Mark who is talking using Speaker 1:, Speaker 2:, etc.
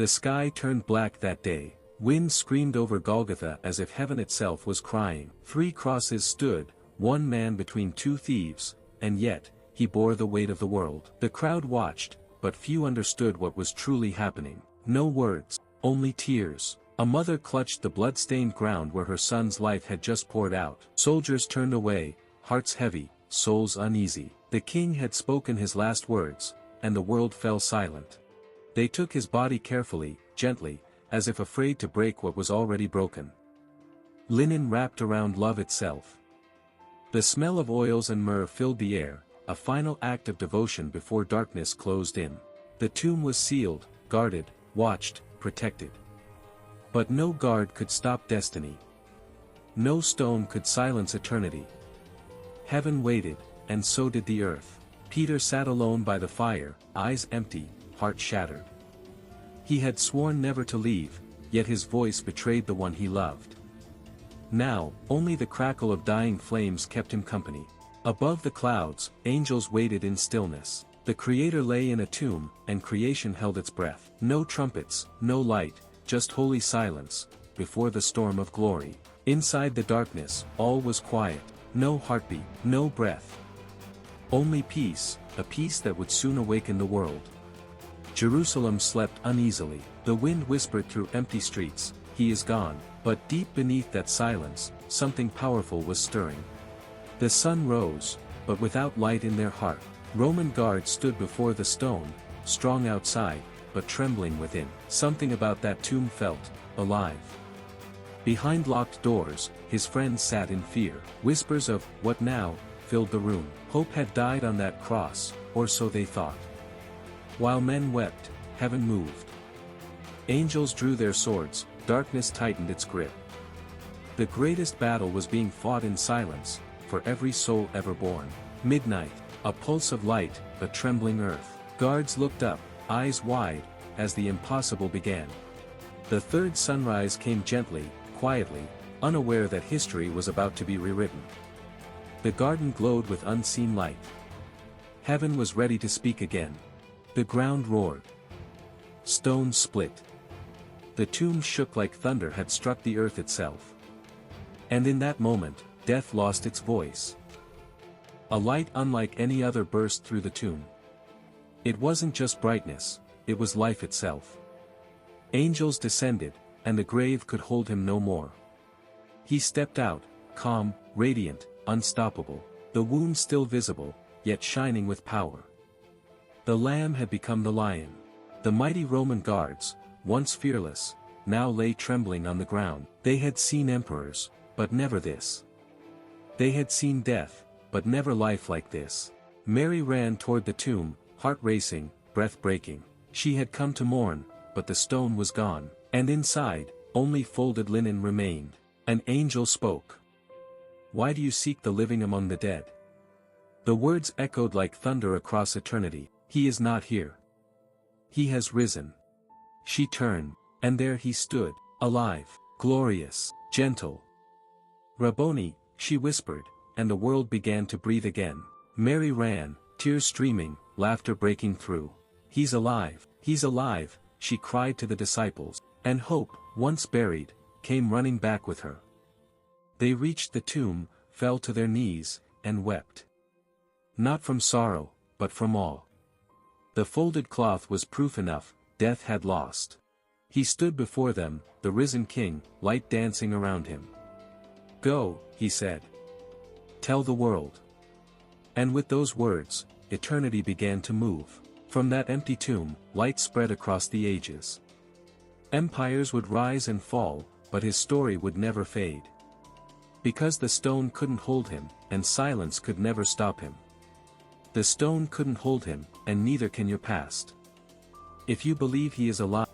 Speaker 1: The sky turned black that day. Wind screamed over Golgotha as if heaven itself was crying. 3 crosses stood, one man between 2 thieves, and yet, he bore the weight of the world. The crowd watched, but few understood what was truly happening. No words, only tears. A mother clutched the blood-stained ground where her son's life had just poured out. Soldiers turned away, hearts heavy, souls uneasy. The king had spoken his last words, and the world fell silent. They took his body carefully, gently, as if afraid to break what was already broken. Linen wrapped around love itself. The smell of oils and myrrh filled the air, a final act of devotion before darkness closed in. The tomb was sealed, guarded, watched, protected. But no guard could stop destiny. No stone could silence eternity. Heaven waited, and so did the earth. Peter sat alone by the fire, eyes empty, heart shattered. He had sworn never to leave, yet his voice betrayed the one he loved. Now, only the crackle of dying flames kept him company. Above the clouds, angels waited in stillness. The Creator lay in a tomb, and creation held its breath. No trumpets, no light, just holy silence, before the storm of glory. Inside the darkness, all was quiet, no heartbeat, no breath. Only peace, a peace that would soon awaken the world. Jerusalem slept uneasily. The wind whispered through empty streets, "He is gone." But deep beneath that silence, something powerful was stirring. The sun rose, but without light in their heart. Roman guards stood before the stone, strong outside, but trembling within. Something about that tomb felt alive. Behind locked doors, his friends sat in fear. Whispers of, "What now?" filled the room. Hope had died on that cross, or so they thought. While men wept, heaven moved. Angels drew their swords, darkness tightened its grip. The greatest battle was being fought in silence, for every soul ever born. Midnight, a pulse of light, a trembling earth. Guards looked up, eyes wide, as the impossible began. The third sunrise came gently, quietly, unaware that history was about to be rewritten. The garden glowed with unseen light. Heaven was ready to speak again. The ground roared. Stones split. The tomb shook like thunder had struck the earth itself. And in that moment, death lost its voice. A light unlike any other burst through the tomb. It wasn't just brightness, it was life itself. Angels descended, and the grave could hold him no more. He stepped out, calm, radiant, unstoppable, the wound still visible, yet shining with power. The Lamb had become the Lion. The mighty Roman guards, once fearless, now lay trembling on the ground. They had seen emperors, but never this. They had seen death, but never life like this. Mary ran toward the tomb, heart racing, breath breaking. She had come to mourn, but the stone was gone, and inside, only folded linen remained. An angel spoke. "Why do you seek the living among the dead?" The words echoed like thunder across eternity. "He is not here. He has risen." She turned, and there he stood, alive, glorious, gentle. "Rabboni," she whispered, and the world began to breathe again. Mary ran, tears streaming, laughter breaking through. "He's alive, he's alive," she cried to the disciples, and hope, once buried, came running back with her. They reached the tomb, fell to their knees, and wept. Not from sorrow, but from awe. The folded cloth was proof enough, death had lost. He stood before them, the risen king, light dancing around him. "Go," he said. "Tell the world." And with those words, eternity began to move. From that empty tomb, light spread across the ages. Empires would rise and fall, but his story would never fade. Because the stone couldn't hold him, and silence could never stop him. The stone couldn't hold him, and neither can your past. If you believe he is alive,